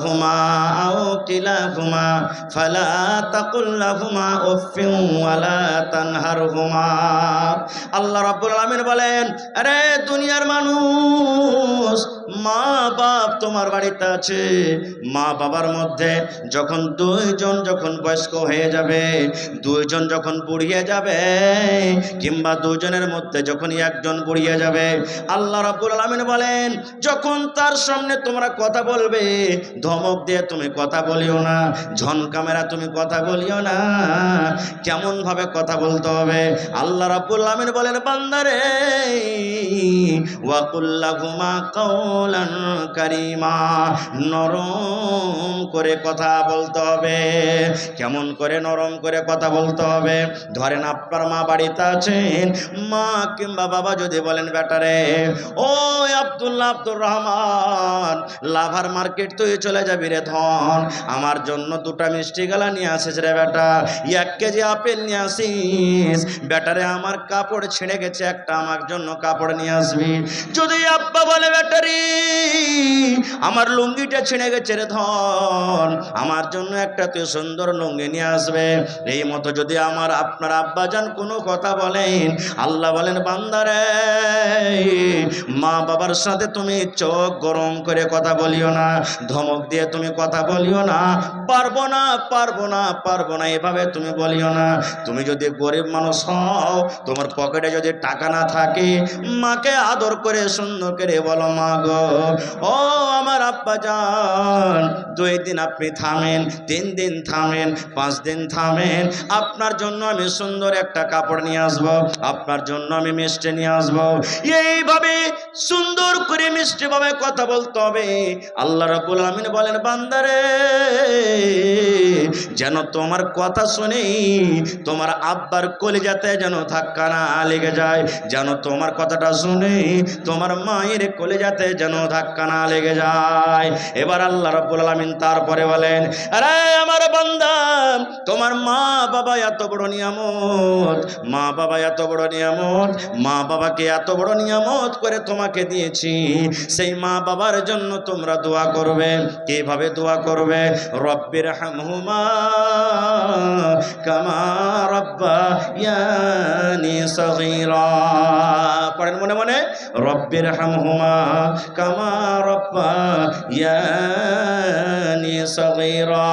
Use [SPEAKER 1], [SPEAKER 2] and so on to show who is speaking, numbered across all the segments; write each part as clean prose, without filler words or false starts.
[SPEAKER 1] হুমা আও কিলাহুমা ফালা তাকুল লাহুমা উফফিন ওয়ালা তানহারহুমা। আল্লাহ রাব্বুল আলামিন বলেন, আরে দুনিয়ার মানুষ, মা বাপ তোমার বাড়িতে আছে, মা বাবার মধ্যে যখন দুইজন যখন বয়স্ক হয়ে যাবে, দুইজন যখন বুড়িয়ে যাবে, কিংবা দুজনের মধ্যে যখন একজন বুড়িয়ে যাবে, আল্লাহ রাব্বুল আলামিন বলেন, যখন তার সামনে তোমরা কথা বলবে, ধমক দিয়ে তুমি কথা বলিও না, ঝনকামেরা তুমি কথা বলিও না। কেমন ভাবে কথা বলতে হবে? আল্লাহ রাব্বুল আলামিন বলেন, বান্দারে ওয়া কুল লাহুমা কাওলান কারীমা, নরম করে কথা বলতে হবে। কেমন করে নরম করে কথা বলতে হবে? ধরেন আপনার মা বাড়িতে আছেন, মা কিংবা বাবা যদি বলেন, বেটারে ও আব্দুল্লাহ আব্দুর রহমান, লাভার মার্কেট তুই চলে যাবি রে ধন, আমার জন্য দুটা মিষ্টি গলা নিয়ে আসিস রে বেটা, 1 কেজি আপেল নিয়ে আসিস বেটারে, আমার কাপড় ছিঁড়ে গেছে, একটা আমার জন্য কাপড় নিয়ে আসবি। যদি আব্বা বলে, বেটারি আমার লুঙ্গিটা ছিঁড়ে গেছে রে ধন, আমার জন্য একটা তুই সুন্দর লুঙ্গি নিয়ে আসবে। এই মতো যদি আমার আপনার আব্বাজান কোনো কথা বলেন, আল্লাহ বলেন, বান্দারে মা বাবার সাথে তুমি চোখ গরম করে কথা বলিও না, ধমক দিয়ে তুমি কথা বলিও না, পারবো না পারবো না পারবো না এভাবে তুমি বলিও না। তুমি যদি গরিব মানুষ হও, তোমার পকেটে যদি টাকা না থাকে, মাকে আদর করে সুন্দর করে বলো, মা গো ও আমার আব্বা যান, 2 দিন আপনি থামেন, 3 দিন থামেন, 5 দিন থামেন, আপনার জন্য আমি সুন্দর একটা কাপড় নিয়ে আসবো, আপনার জন্য আমি মিষ্টি নিয়ে আসবো। এইভাবে সুন্দর করে মিষ্টি ভাবে কথা বলতে হবে। আল্লাহ রাব্বুল আলামিন বলেন, বান্দারে যেন তোমার কথা শুনে তোমার আব্বার কলিজাতে যেন ধাক্কা না লেগে যায়, যেন তোমার কথাটা শুনে তোমার মায়ের কলিজাতে যেন ধাক্কা না লেগে যায়। এবার আল্লাহ রাব্বুল আলামিন তারপরে বলেন, আরে আমার বান্দা, তোমার মা বাবা এত বড় নিয়ামত, মা বাবা এত বড় নিয়ামত, মা বাবাকে এত বড় নিয়ামত করে তোমাকে দিয়েছি, সেই মা বাবার জন্য তোমরা দোয়া করবে। কিভাবে দোয়া করবে? রব্বির হামহুমা কামা রাব্বায়ানি সগীরা, পড়েন মনে মনে, রব্বির হামহুমা কামা রাব্বায়ানি সগীরা।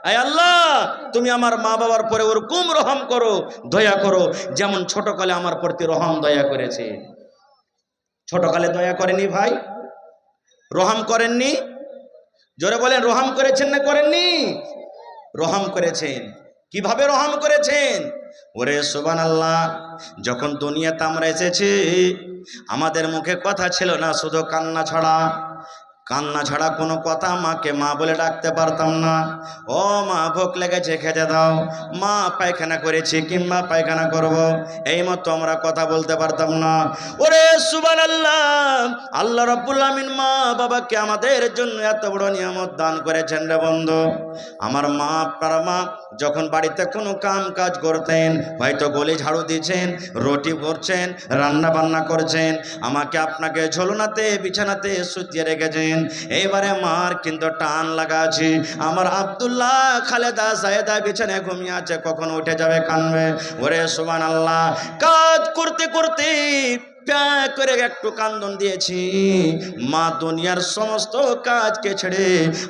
[SPEAKER 1] আয় আল্লাহ, তুমি আমার মা বাবার পরে ওরকম রহম করো, দয়া করো, যেমন ছোটকালে আমার প্রতি রহম দয়া করেছে। ছোটকালে দয়া করেনি ভাই? রহম করেননি? জোরে বলেন, রহম করেছেন না করেননি? রহম করেছেন। কিভাবে রহম করেছেন? ওরে সুবহানাল্লাহ, যখন দুনিয়াতে আমরা এসেছি, আমাদের মুখে কথা ছিল না, শুধু কান্না ছাড়া, কান্না ছাড়া কোনো কথা মাকে মা বলে ডাকতে পারতাম না। ও মা ভোক লেগেছে খেতে দাও, মা পায়খানা করেছি কিংবা পায়খানা করব, এই মতো আমরা কথা বলতে পারতাম না। ওরে সুবহানাল্লাহ, আল্লাহ রাব্বুল আমিন মা বাবাকে আমাদের জন্য এত বড় নিয়ামত দান করেছেন রে বন্ধু। আমার মা, আপনার মা যখন বাড়িতে কোনো কাম কাজ করতেন, হয়তো গলি ঝাড়ু দিয়েছেন, রুটি ভরছেন, রান্না বান্না করছেন, আমাকে আপনাকে ঝোলনাতে বিছানাতে শুতিয়ে রেখেছেন। এইবারে মার কিন্তু টান লাগা আছে, আমার আব্দুল্লাহ খালেদা জায়েদা বিছানায় ঘুমিয়ে আছে, কখন উঠে যাবে, কানবে। ওরে সুবহানাল্লাহ, কাজ করতে করতে করে একটু কান্দন দিয়েছি, মা দুনিয়ার সমস্ত কাজকে ছেড়ে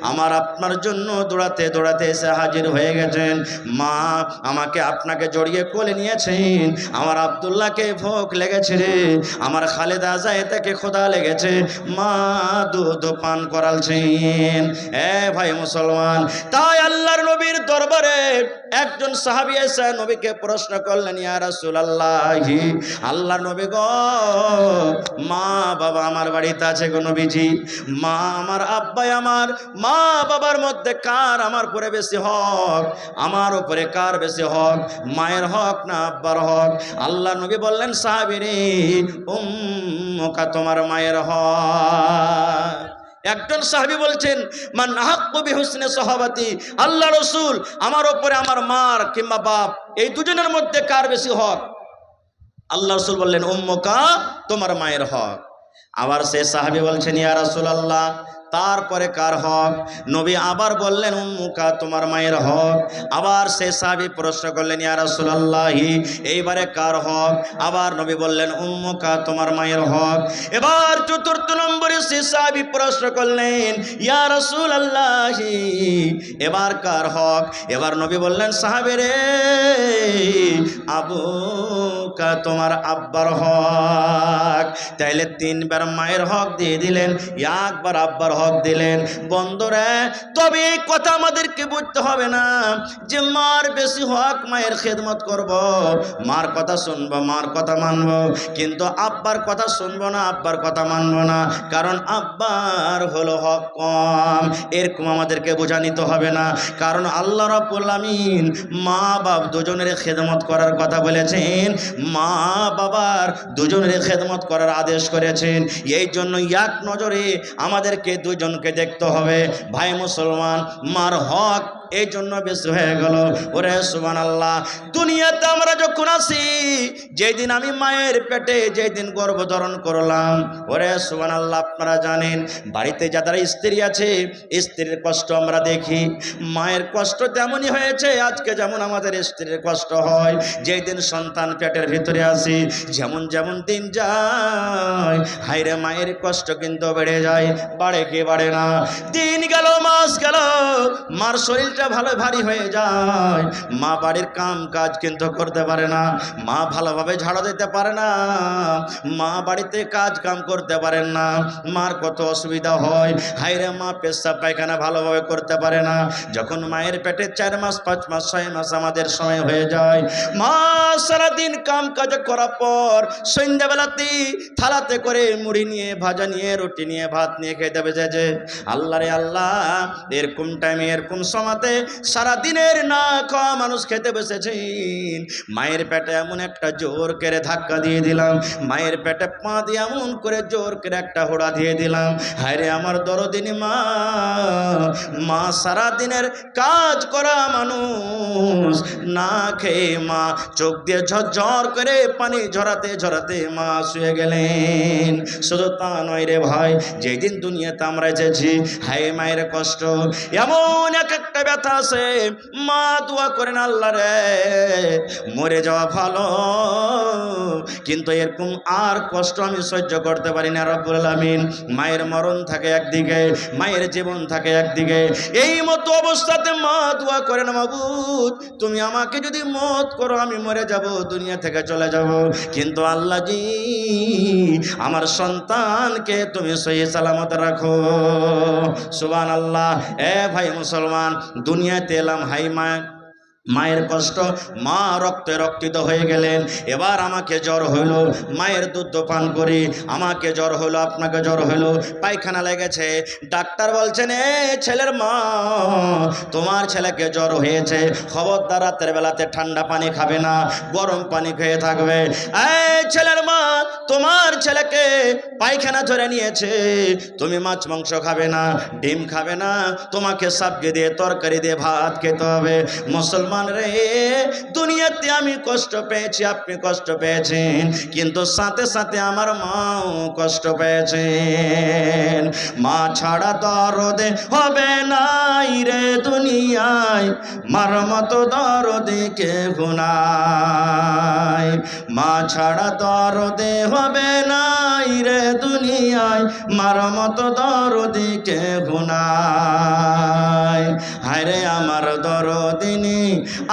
[SPEAKER 1] আমার আপনার জন্য দৌড়াতে দৌড়াতে এসে হাজির হয়ে গেছেন। মা আমাকে আপনাকে জড়িয়ে কোলে নিয়েছেন, আমার আব্দুল্লাহকে ভোগ লেগেছে রে, আমার খালেদা জায়েদাকে ক্ষুধা লেগেছে, মা দুধ পান করালছেন। ভাই মুসলমান, তাই আল্লাহর নবীর দরবারে একজন সাহাবী এসে নবীকে প্রশ্ন করলেন, ইয়া রাসূলুল্লাহ, আল্লাহর নবী গো, মা বাবা আমার বাড়িতে আছে গো নবীজি, মা আমার আব্বাই আমার, মা বাবার মধ্যে কার আমার উপরে বেশি হক, আমার উপরে কার বেশি হক, মায়ের হক না আব্বার হক? আল্লাহর নবী বললেন, সাহাবী রে, উম্মুকা, তোমার মায়ের হক। একজন সাহাবী বলছেন, মান আহাক্কু বিহুসনি সাহাবাতি, আল্লাহ রাসূল আমার উপরে আমার মার কিংবা বাপ, এই দুজনের মধ্যে কার বেশি হক? আল্লাহ রাসূল বললেন, উম্মুকা, তোমার মায়ের হক। আবার সে সাহাবী বলছেন, ইয়া রাসূলুল্লাহ, তারপরে কার হক? নবী আবার বললেন উম্মুকা, তোমার মায়ের হক। আবার সে সাহাবী প্রশ্ন করলেন ইয়া রাসূলুল্লাহ, এইবারে কার হক? আবার নবী বললেন উম্মুকা, তোমার মায়ের হক। এবার চতুর্থ নম্বরে সে সাহাবী প্রশ্ন করলেন ইয়া রাসূলুল্লাহ, এবার কার হক? এবার নবী বললেন সাহাবীরে, আবুকা, তোমার আব্বার হক। তাইলে তিনবার মায়ের হক দিয়ে দিলেন, একবার আব্বার হক দিলেন। বন্ধুরা, তবে এই কথা আমাদেরকে বুঝতে হবে না যে মার বেশি হক, মায়ের খেদমত করব, মার কথা শুনবো, মার কথা মানবো, কিন্তু আব্বার কথা শুনবো না, আব্বার কথা মানবো না, কারণ আব্বার হলো হক কম। এরকম আমাদেরকে বোঝা নিতে হবে না, কারণ আল্লাহ রাব্বুল আমিন মা বাপ দুজনের খেদমত করার কথা বলেছেন, মা বাবার দুজনের খেদমত করার আদেশ করেছেন। এই জন্য এক নজরে আমাদেরকে দুজনকে দেখতে হবে। ভাই মুসলমান, মার হক এই জন্য বেশি হয়ে গেল। ওরে সুবহানাল্লাহ, দুনিয়াতে আমরা যখন আসি, যেই দিন আমি মায়ের পেটে যেই দিন গর্ভধারণ করলাম, ওরে সুবহানাল্লাহ, আপনারা জানেন বাড়িতে যারা স্ত্রী আছে, স্ত্রীর কষ্ট আমরা দেখি, মায়ের কষ্ট তেমনই হয়েছে। আজকে যেমন আমাদের স্ত্রীর কষ্ট হয় যেই দিন সন্তান পেটের ভিতরে আসি, যেমন যেমন দিন যায়, হায়রে মায়ের কষ্ট কিন্তু বেড়ে যায়, বাড়ে কি বাড়ে না? দিন গেল, মাস গেল, মার শরীরটা ভালো ভারী হয়ে যায়, মা বাড়ির কাম কাজ কিন্তু করতে পারে না, মা ভালোভাবে ঝাড়ু দিতে পারে না, মা বাড়িতে কাজ কাম করতে পারেন না, মার কত অসুবিধা হয়। হায়রে মা পেশাব পায়খানা ভালোভাবে করতে পারে না। যখন মায়ের পেটে 4 মাস 5 মাস 6 মাস আমাদের সময় হয়ে যায়, মা সারাদিন কাম কাজ করার পর সন্ধ্যাবেলাতে থালাতে করে মুড়ি নিয়ে, ভাজা নিয়ে, রুটি নিয়ে, ভাত নিয়ে খেতে বসে যে, আল্লাহ রে আল্লাহ, এরকম টাইমে এরকম সময়তে সারাদিনের না খাওয়া মানুষ খেতে বসেছেন, মায়ের পেটে এমন একটা জোর করে ধাক্কা দিয়ে দিলাম, মায়ের পেটে পা দিয়ে এমন করে জোর করে একটা হোড়া দিয়ে দিলাম। হায়রে আমার দরদিনী মা, মা সারাদিনের কাজ করা মানুষ, না খেয়ে মা চোখ দিয়ে ঝরঝর করে পানি ঝরাতে ঝরাতে মা শুয়ে গেলেন। শুধু তা নয় রে ভাই, যেদিন দুনিয়াতে আমরা এসেছি, হায় মায়ের কষ্ট এমন এক একটা ব্যথা আছে, মা দোয়া করেন আল্লাহ রে মরে যাওয়া ভালো, কিন্তু এরকম আর কষ্ট আমি সহ্য করতে পারি না রব্বুল আলামিন। মায়ের মরণ থাকে একদিকে, মায়ের জীবন থাকে একদিকে, এই মতো অবস্থাতে মা দোয়া করেন, মাবুদ তুমি আমাকে যদি মত করো আমি মরে যাব, দুনিয়া থেকে চলে যাব, কিন্তু আল্লাহ জি আমার সন্তানকে তুমি সহি সালামত রাখো। সুবহানাল্লাহ। এ ভাই মুসলমান, দুনিয়াতে এলাম, হাই মায়ের কষ্ট, মা রক্তে রক্তিত হয়ে গেলেন। এবার আমাকে জ্বর হইল, মায়ের দুধ পান করি, আমাকে জ্বর হইল, আপনাকে জ্বর হইল, পায়খানা লেগেছে, ডাক্তার বলছেন এ ছেলের মা, তোমার ছেলেকে জ্বর হয়েছে, খবরদার রাতের বেলাতে ঠান্ডা পানি খাবে না, গরম পানি খেয়ে থাকবে। এই ছেলের মা, তোমার ছেলেকে পায়খানা ধরে নিয়েছে, তুমি মাছ মাংস খাবে না, ডিম খাবে না, তোমাকে সবজি দিয়ে তরকারি দিয়ে ভাত খেতে হবে। মুসলমান রে, দুনিয়াতে আমি কষ্ট পেয়েছি, আপনি কষ্ট পেয়েছেন, কিন্তু সাথে সাথে আমার মাও কষ্ট পেয়েছেন। মা ছাড়া দরদে হবে নাই রে দুনিয়ায়, মার মতো দরদে কেউ নাই, মা ছাড়া দরদে হবে নাই রে দুনিয়ায়, মার মতো দরদে কেউ নাই। হায়রে আমার দরদিনী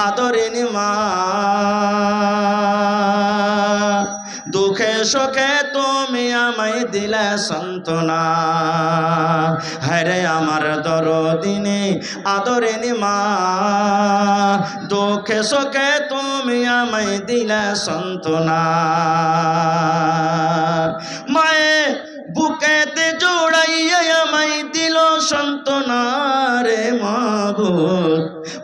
[SPEAKER 1] আদরিনী মা, দুঃখে সুখে তুমি আমায় দিলে সান্ত্বনা। হায়রে আমার দরদিনী আদরিনী মা, দুঃখে সুখে তুমি আমায় দিলে সান্ত্বনা। মায়ে বুকেতে জোড়াইয়া আমায় দিল সান্ত্বনা রে মাবুদ,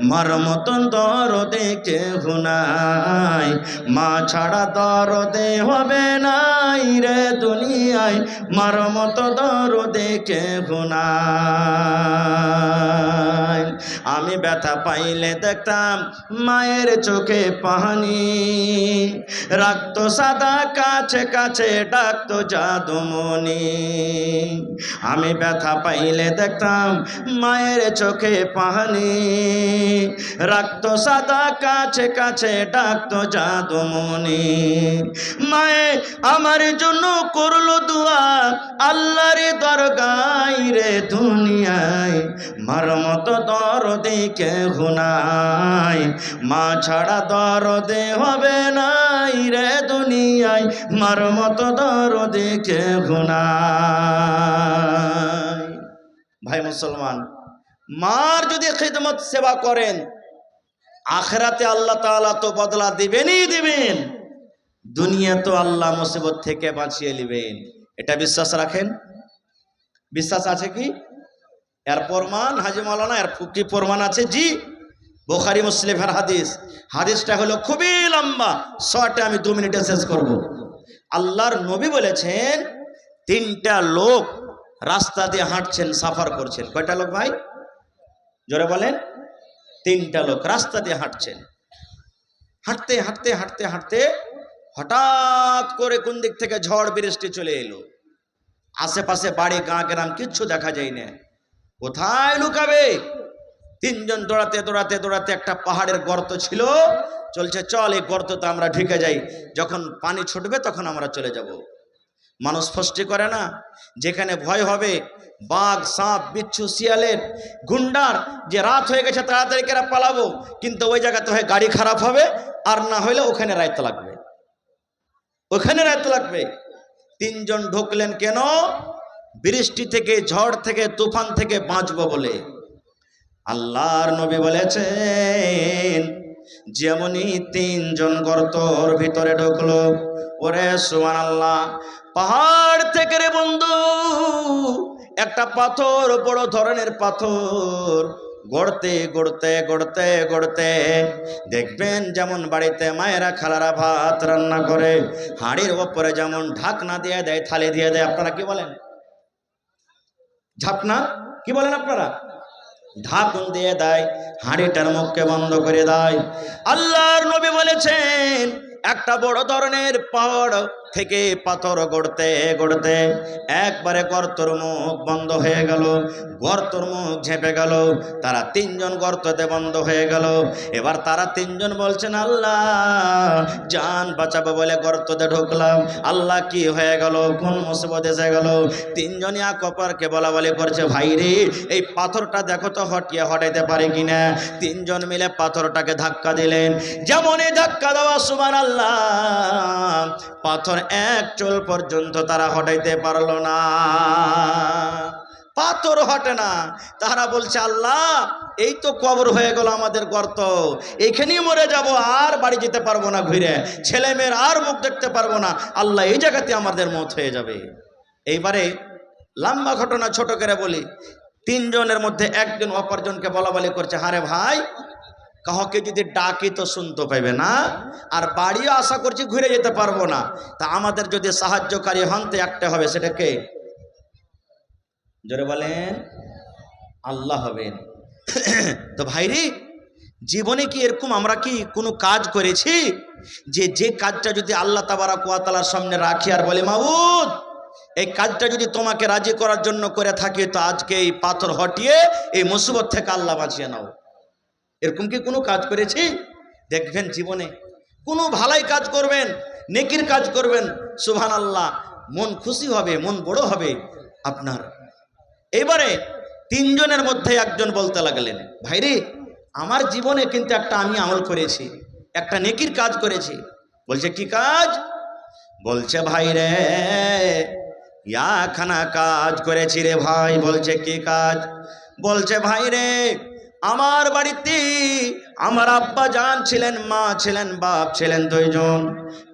[SPEAKER 1] মার মতন দরদে কেউ নাই, মা ছাড়া দরদে হবে নাই রে দুনিয়ায়, মার মতো দরদে কেউ নাই। আমি আমি ব্যথা পাইলে দেখতাম মায়ের চোখে পানি, রাখতো সাদা কাছে কাছে ডাকতো জাদুমণি। আমি ব্যথা পাইলে দেখতাম মায়ের চোখে পানি, রাখতো সাদা কাছে কাছে ডাকতো জাদুমণি। মায়ে আমার জন্য করলো দুয়া আল্লাহর দরগায় রে দুনিয়ায়, মার মতো দরদে কেহ নাই, মা ছাড়া দরদে হবে নাই রে দুনিয়ায়, মার মতো দরদে কেহ নাই। ভাই মুসলমান, মার যদি খিদমত সেবা করেন আখিরাতে আল্লাহ তাআলা তো বদলা দিবেনই দিবেন, দুনিয়া তো আল্লাহ মুসিবত থেকে বাঁচিয়ে নেবেন। এটা বিশ্বাস রাখেন? বিশ্বাস আছে কি? এর প্রমাণ হাজী মাওলানা, এর কি প্রমাণ আছে? জি, বুখারী মুসলিমের হাদিস। হাদিসটা হলো খুবই লম্বা, শর্টে আমি 2 মিনিটে শেষ করব। আল্লাহর নবী বলেছেন 3টা লোক রাস্তা দিয়ে হাঁটছেন, সাফার করছেন। কয়টা লোক ভাই? জোরে বলেন। 3টা লোক রাস্তা দিয়ে হাঁটছেন। হাঁটতে হাঁটতে হাঁটতে হাঁটতে হঠাৎ করে কোন দিক থেকে ঝড় বৃষ্টি চলে এলো। আশেপাশে বাড়ি, গাঁ গ্রাম কিচ্ছু দেখা যায় না। কোথায় লুকাবে? 3 জন দৌড়াতে দৌড়াতে দৌড়াতে একটা পাহাড়ের গর্ত ছিল, চলছে চল এই গর্ততে আমরা ঢুকে যাই, যখন পানি ছুটবে তখন আমরা চলে যাব। মানুষ ফষ্টি করে না? যেখানে ভয় হবে বাঘ, সাপ, বিচ্ছু, শিয়ালের, গুন্ডার, যে রাত হয়ে গেছে তাড়াতাড়ি করে পালাবো, কিন্তু ওই জায়গাতে হয় গাড়ি খারাপ হবে, আর না হইলে ওখানে রাইতে লাগবে, ওখানে রাইতে লাগবে। 3 জন ঢুকলেন কেন? বৃষ্টি থেকে, ঝড় থেকে, তুফান থেকে বাঁচবো বলে। আল্লাহর নবী বলেছেন যেমনই 3 জন গর্তর ভিতরে ঢুকলো, ওরে সুবহানাল্লাহ, পাহাড় থেকে রে বন্ধু একটা পাথর, বড় ধরনের পাথর গড়তে গড়তে গড়তে গড়তে দেখবেন যেমন বাড়িতে মায়েরা খালারা ভাত রান্না করে হাঁড়ির ওপরে যেমন ঢাকনা দিয়ে দেয়, থালি দিয়ে দেয়, আপনারা কি বলেন? ঝাপনা কি বলেন আপনারা? ঢাকন দিয়ে দেয়, হাঁড়িটার মুখকে বন্ধ করে দেয়। আল্লাহর নবী বলেছেন একটা বড় ধরনের পাহাড় থেকে পাথর গড়তে গড়তে একবারে গর্তর মুখ বন্ধ হয়ে গেল, গর্তর মুখ ঝেঁপে গেল, তারা 3 জন গর্ততে বন্ধ হয়ে গেল। এবার তারা 3 জন বলছেন আল্লাহ জান বাঁচাবো বলে গর্ততে ঢুকলাম, আল্লাহ কি হয়ে গেল, কোন মুসিবত এসে গেল? 3 জনই এক অপরকে বলা বলি করছে, ভাই রে এই পাথরটা দেখো তো হটাইতে পারে কিনা। 3 জন মিলে পাথরটাকে ধাক্কা দিলেন। যেমনই ধাক্কা দেওয়া সুবহানাল্লাহ, পাথর 1 চুল পর্যন্ত তারা হটাইতে পারলো না, পাথর হটে না। তারা বলছে আল্লাহ এই তো কবর হয়ে গেল আমাদের গর্ত, এখানেই মরে যাব, আর বাড়ি যেতে পারবো না, ঘুরে ছেলে মেয়ের আর মুখ দেখতে পারবো না, আল্লাহ এই জায়গাতে আমাদের মত হয়ে যাবে। এইবারে লম্বা ঘটনা ছোট করে বলি, 3 জনের মধ্যে একজন অপরজনকে বলা বলি করছে, হারে ভাই কাহকে যদি ডাকি তো শুনতে পাইবে না, আর বাড়িও আশা করছি ঘুরে যেতে পারবো না, তা আমাদের যদি সাহায্যকারী হন তো একটা হবে, সেটা কে? জোরে বলেন। আল্লাহ হবেন। তো ভাইরে জীবনে কি এরকম আমরা কি কোনো কাজ করেছি যে কাজটা যদি আল্লাহ তাবারক ওয়া তাআলার সামনে রাখি আর বলে মাবুদ এই কাজটা যদি তোমাকে রাজি করার জন্য করে থাকি তো আজকে এই পাথর হটিয়ে এই মুসিবত থেকে আল্লাহ বাঁচিয়ে নাও? এরকম কি কোনো কাজ করেছি? দেখবেন জীবনে কোনো ভালাই কাজ করবেন, নেকির কাজ করবেন, সুবহানাল্লাহ মন খুশি হবে, মন বড় হবে আপনার। এবারে 3 জনের মধ্যে একজন বলতে লাগলেন, ভাইরে আমার জীবনে কিন্তু একটা আমি আমল করেছি, একটা নেকির কাজ করেছি। বলছে কি কাজ? বলছে ভাইরে ইয়াখানা কাজ করেছি রে ভাই। বলছে কি কাজ? বলছে ভাইরে আমার বাড়িতে আমার আব্বা জান ছিলেন, মা ছিলেন, বাপ ছিলেন 2 জন,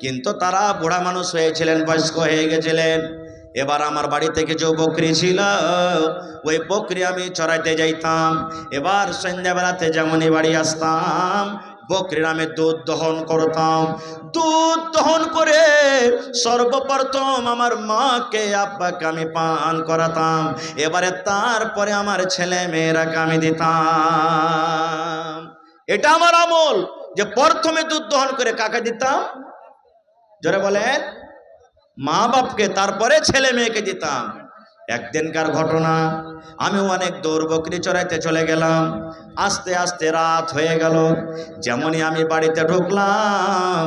[SPEAKER 1] কিন্তু তারা বুড়া মানুষ হয়েছিলেন, বয়স্ক হয়ে গেছিলেন। এবার আমার বাড়িতে কিছু বকরি ছিল, ওই বকরি আমি চড়াইতে যাইতাম। এবার সন্ধ্যাবেলাতে যেমনই বাড়ি আসতাম বকরির আমি দুধ দহন করতাম। দুধ দহন করে সর্বপ্রথম আমার মাকে আব্বাকে আমি পান করাতাম, এবারে তারপরে আমার ছেলে মেয়েরাকে আমি দিতাম। এটা আমার আমল, যে প্রথমে দুধ দহন করে কাকে দিতাম? জোরে বলেন। মা বাপকে, তারপরে ছেলে মেয়েকে দিতাম। একদিনকার ঘটনা, আমি অনেক দৌড় বকরি চড়াইতে চলে গেলাম। আস্তে আস্তে রাত হয়ে গেল। যেমনই আমি বাড়িতে ঢুকলাম,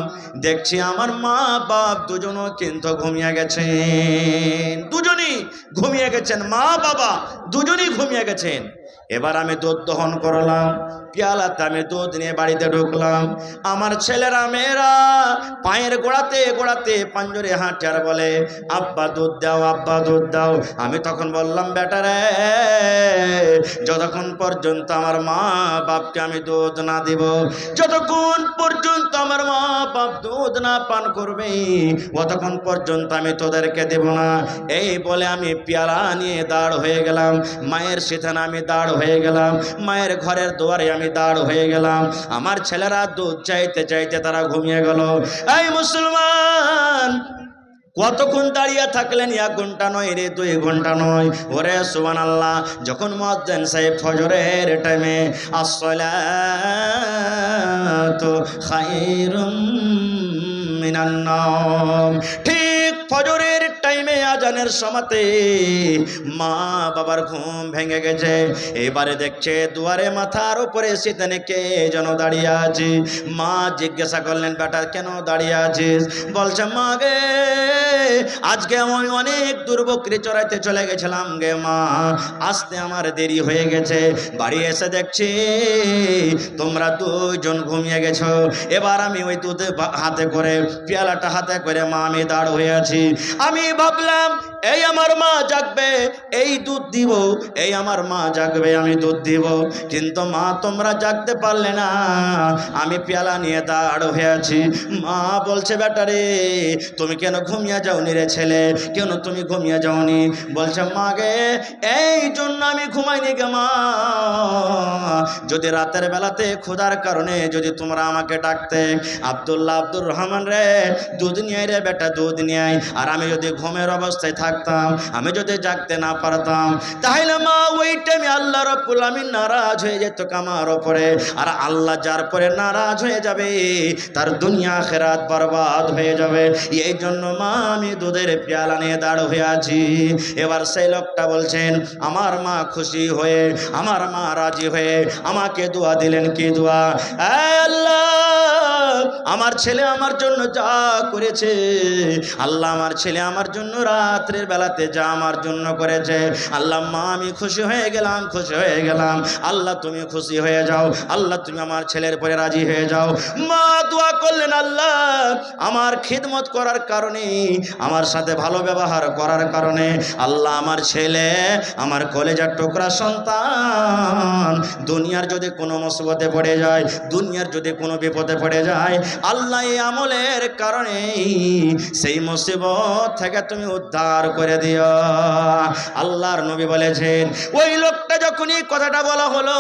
[SPEAKER 1] দেখছি আমার মা বাপ দুজনও কিন্তু ঘুমিয়ে গেছেন। দুজনই ঘুমিয়ে গেছেন, মা বাবা দুজনই ঘুমিয়ে গেছেন। এবার আমি দুধ দহন করলাম, পেয়ালাতে আমি দুধ নিয়ে বাড়িতে ঢুকলাম। আমার ছেলেরা মেয়েরা পায়ের গোড়াতে গোড়াতে পাঞ্জরে হাঁটে আর বলে, আব্বা দুধ দাও, আব্বা দুধ দাও। আমি তখন বললাম, বেটারে, যতক্ষণ পর্যন্ত আমার মা বাপকে আমি দুধ না দিব, যতক্ষণ পর্যন্ত আমার মা বাপ দুধ না পান করবে, ততক্ষণ পর্যন্ত আমি তোদেরকে দেব না। এই বলে আমি পেয়ালা নিয়ে দাঁড় হয়ে গেলাম। মায়ের সিথানে আমি দাঁড় হয়ে গেলাম, মায়ের ঘরের দুয়ারে আমি দাঁড় হয়ে গেলাম। আমার ছেলেরা দুধ চাইতে চাইতে তারা ঘুমিয়ে গেল। এই মুসলমান, কতক্ষণ দাঁড়িয়ে থাকলেন? 1 ঘন্টা নয় রে, 2 ঘন্টা নয়। ওরে সুবহানাল্লাহ, যখন মুয়াজ্জিন সাহেব ফজরের টাইমে আসসালাতু খায়রুম মিনান নাওম, ঠিক ফজরের টাইমে আজানের সময়তে মা বাবার ঘুম ভেঙে গেছে। এবারে দেখছে দুয়ারে মাথার উপরে সিতানে কে যেন দাঁড়িয়ে আছে। মা জিজ্ঞাসা করলেন, বেটা কেন দাঁড়িয়ে আছিস? বলছে, মা গে, আজকে আমি অনেক দূর বকরি চড়াইতে চলে গেছিলাম গে মা, আসতে আমার দেরি হয়ে গেছে। বাড়ি এসে দেখছি তোমরা দুজন ঘুমিয়ে গেছো। এবার আমি ওই দুধ হাতে করে, পেয়ালাটা হাতে করে মা আমি দাঁড় হয়ে আছি। আমি ভাবলাম, এই আমার মা জাগবে, এই দুধ দিব, এই আমার মা জাগবে, আমি দুধ দিব। কিন্তু মা তোমরা জাগতে পারলে না, আমি পেয়ালা নিয়ে দাঁড় হয়ে আছি। মা বলছে, বেটারে তুমি কেন ঘুমিয়ে যাওনি রে ছেলে, কেন তুমি ঘুমিয়ে যাওনি? বলছে, মা গে, এই জন্য আমি ঘুমাইনি গে মা, যদি রাতের বেলাতে ক্ষুধার কারণে যদি তোমরা আমাকে ডাকতে, আব্দুল্লাহ, আব্দুর রহমান রে, দুধ নিয়ে রে বেটা, দুধ নিয়ে আয়, আর আমি যদি ঘুমের অবস্থায় থাকতাম, আমি যদি জাগতে না পারতাম, তাহলে মা ওই টাইমে আল্লাহ রাব্বুল আমিন নারাজ হয়ে যেত আমার উপরে। আর আল্লাহ যার পরে নারাজ হয়ে যাবে, তার দুনিয়া আখিরাত বরবাদ হয়ে যাবে। এই জন্য মা আমি দুধের পেয়ালা নিয়ে দাঁড় হয়ে আছি। এবার সেই লোকটা বলছেন, আমার মা খুশি হয়ে, আমার মা রাজি হয়ে আমাকে দোয়া দিলেন। কি দোয়া? আল্লাহ, আমার ছেলে আমার জন্য যা করেছে, আল্লাহ আমার ছেলে আমার জন্য রাত্রের বেলাতে যা আমার জন্য করেছে, আল্লাহ মা আমি খুশি হয়ে গেলাম, খুশি হয়ে গেলাম। আল্লাহ তুমি খুশি হয়ে যাও, আল্লাহ তুমি আমার ছেলের পরে রাজি হয়ে যাও। মা দোয়া করলেন, আল্লাহ আমার খিদমত করার কারণে, আমার সাথে ভালো ব্যবহার করার কারণে, আল্লাহ আমার ছেলে, আমার কলেজার টুকরা সন্তান, দুনিয়ার যদি কোনো মুসিবতে পড়ে যায়, দুনিয়ার যদি কোনো বিপদে পড়ে যায়, আল্লাহ এই আমলের কারণে সেই মুসিবত থেকে তুমি উদ্ধার করে দিও। আল্লাহর নবী বলেছেন, ওই লোকটা যখনই কথাটা বলা হলো,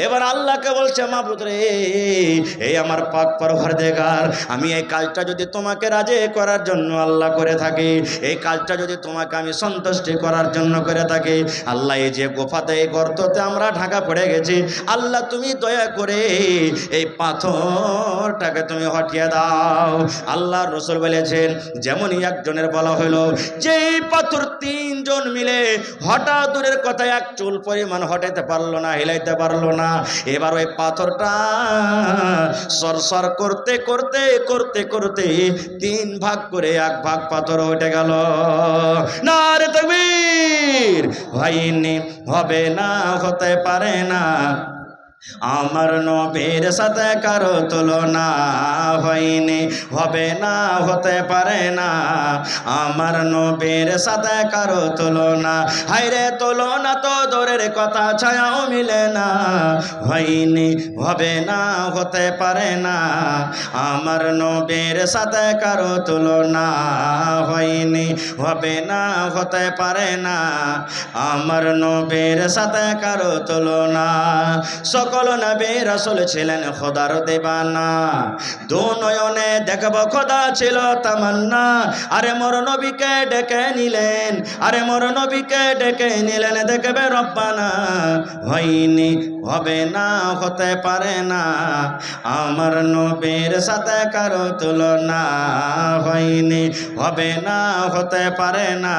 [SPEAKER 1] এবার আল্লাহকে বলছে, মাবুদ রে, এই আমার পাক পরওয়ারদিগার, আমি এই কাজটা যদি তোমাকে রাজি করার জন্য আল্লাহ করে থাকি, এই কাজটা যদি তোমাকে আমি সন্তুষ্টি করার জন্য করে থাকি, আল্লাহ এই যে গোফাতে, এই গর্ততে আমরা ঢাকা পড়ে গেছি, আল্লাহ তুমি দয়া করে এই পাথরটাকে তুমি হটিয়ে দাও। আল্লাহ রাসূল বলেছেন, যেমনই একজনের বলা হলো, যেই পাথর 3 জন মিলে হঠাৎ দূরের কথা 1 চুল পরিমাণ হটাইতে পারলো না, হিলাইতে পারলো না, এবার ওই পাথরটা সরসর করতে করতে করতে করতে 3 ভাগ করে 1 ভাগ পাথর উঠে গেল। নারে তাকবীর! হয়নি, হবে না, হতে পারে না, আমার নবীর সাথে কারো তুলনা, হয়নি, হবে না, হতে পারে না, আমার নবীর সাথে কারো তুলনা। হায়রে তুলনা তো দূরের কথা, ছায়াও মিলে না, হয়নি, হবে না, হতে পারে না, আমার নবীর সাথে কারো তুলনা, হয়নি, হবে না, হতে পারে না, আমার নবীর সাথে কারো তুলনা। সকল সকল নবী রাসূল ছিলেন খোদার দেবানা, দু নয়নে দেখব খোদা ছিল তামান্না। আরে মোর নবীকে ডেকে নিলেন, আরে মোর নবীকে ডেকে নিলেন, দেখবে রব্বানা। হয়নি, হবে না, হতে পারে না, আমার নবীর সাথে কারো তুলনা। হয়নি, হবে না, হতে পারে না,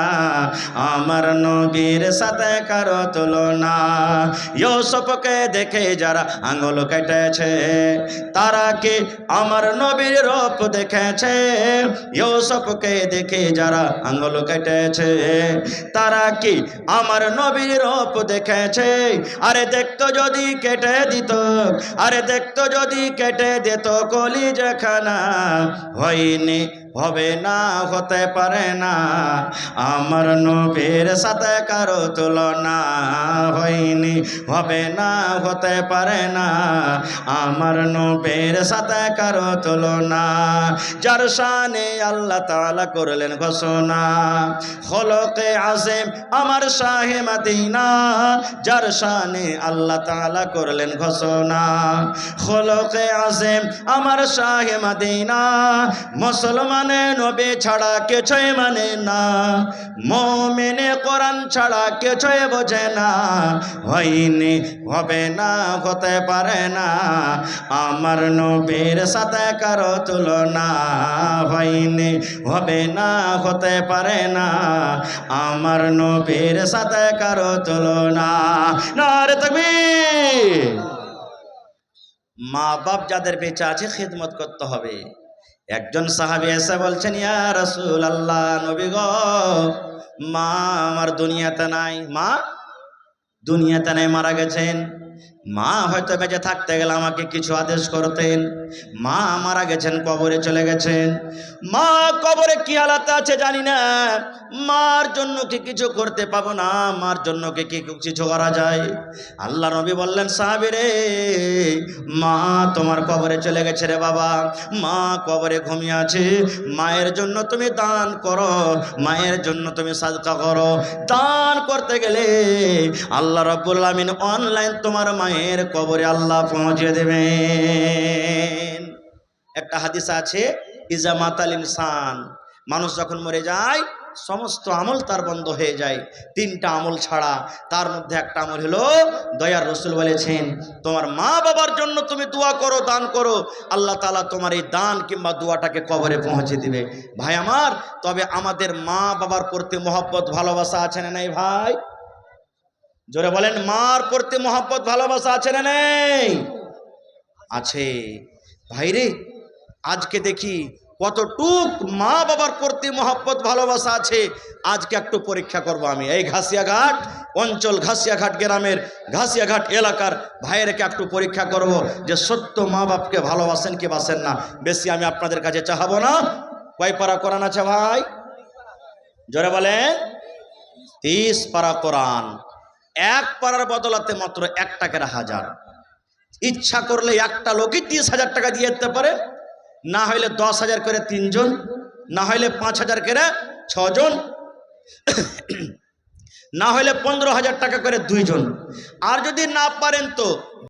[SPEAKER 1] আমার নবীর সাথে কারো তুলনা। ইউসুফকে দেখে যারা আঙুল কেটেছে, তারা কি আমার নবীর রূপ দেখেছে? ইউসুফকে দেখে যারা আঙুল কেটেছে, তারা কি আমার নবীর রূপ দেখেছে? আরে দেখতো যদি কেটে দিত, আরে দেখতো যদি কেটে দিত কলিজাখানা। হয়নি, হবে না, হতে পারে না, আমার নবীর সাথে কারো তুলনা। হয়নি, হবে না, হতে পারে না, আমার নবীর সাথে কারো তুলনা। যার শানে আল্লাহ তাআলা করলেন ঘোষণা, খলকে আযম আমার শাহে মদিনা। যার শানে আল্লাহ তাআলা করলেন ঘোষণা, খলকে আযম আমার শাহে মদিনা। মুসলমানে নবী ছাড়া কিছুই মানে না, মুমিনে কোরআন ছাড়া কিছুই বোঝে না। হয়নি, হবে না, হতে পারে না, আমার নবীর সাথে কারো তুলনা। হয়নি, হবে না, হতে পারে না, আমার নবীর সাথে কারো তুলনা। নারে তাকবীর। মা বাপ যাদের বেঁচে আছে খিদমত করতে হবে। একজন সাহাবী এসে বলছেন, ইয়া রাসূলুল্লাহ, নবী গো, মা আমার দুনিয়াতে নাই। মা দুনিয়াতে নাই, মারা গেছেন। মা হয়তো বেঁচে থাকতে গেলে আমাকে কিছু আদেশ করতেন। মা মারা গেছেন, কবরে চলে গেছেন। মা কবরে কি হালাতে আছে জানি না, মার জন্য কি কিছু করতে পাবো না, মার জন্য কি কিছু করা যায়? আল্লাহ নবী বললেন, সাহাবী রে, মা তোমার কবরে চলে গেছে রে বাবা, মা কবরে ঘুমিয়ে আছে। মায়ের জন্য তুমি দান করো, মায়ের জন্য তুমি সাদকা করো। দান করতে গেলে আল্লাহ রাব্বুল আলামিন অনলাইন তোমার মায়ের কবরে আল্লাহ পৌঁছে দেবেন। একটা হাদিস আছে, ইজা মাতাল ইনসান, মানুষ যখন মরে যায় সমস্ত আমল তার বন্ধ হয়ে যায়, তিনটা আমল ছাড়া। তার মধ্যে একটা আমল হলো, দয়ার রাসূল বলেছেন, তোমার মা বাবার জন্য তুমি দোয়া করো, দান করো, আল্লাহ তাআলা তোমার এই দান কিংবা দোয়াটাকে কবরে পৌঁছে দিবে। ভাই আমার, তবে আমাদের মা বাবার প্রতি মহব্বত ভালোবাসা আছে না নাই ভাই? জোরে বলেন, মার প্রতি মহব্বত ভালোবাসা আছে না নেই? আছে। ভাইরে, আজকে দেখি কতটুক মা বাবার প্রতি মহব্বত ভালোবাসা আছে। আজকে একটু পরীক্ষা করব আমি। এই ঘাসিয়াঘাট অঞ্চল, ঘাসিয়াঘাট গ্রামের, ঘাসিয়াঘাট এলাকার ভাইয়েরকে একটু পরীক্ষা করব যে সত্য মা বাপকে ভালোবাসেন কি বাসেন না। বেশি আমি আপনাদের কাছে চাহাবো না। কয় পারা কোরআন আছে ভাই? জোরে বলেন। 30 পারা কোরআন। এক পারার বদলাতে মাত্র 1 টাকার 1000। ইচ্ছা করলে একটা লোকই 30,000 টাকা দিয়ে দিতে পারে, না হইলে 10,000 করে 3 জন, না হইলে 5,000 করে 6 জন, না হইলে 15,000 টাকা করে 2 জন। আর যদি না পারেন তো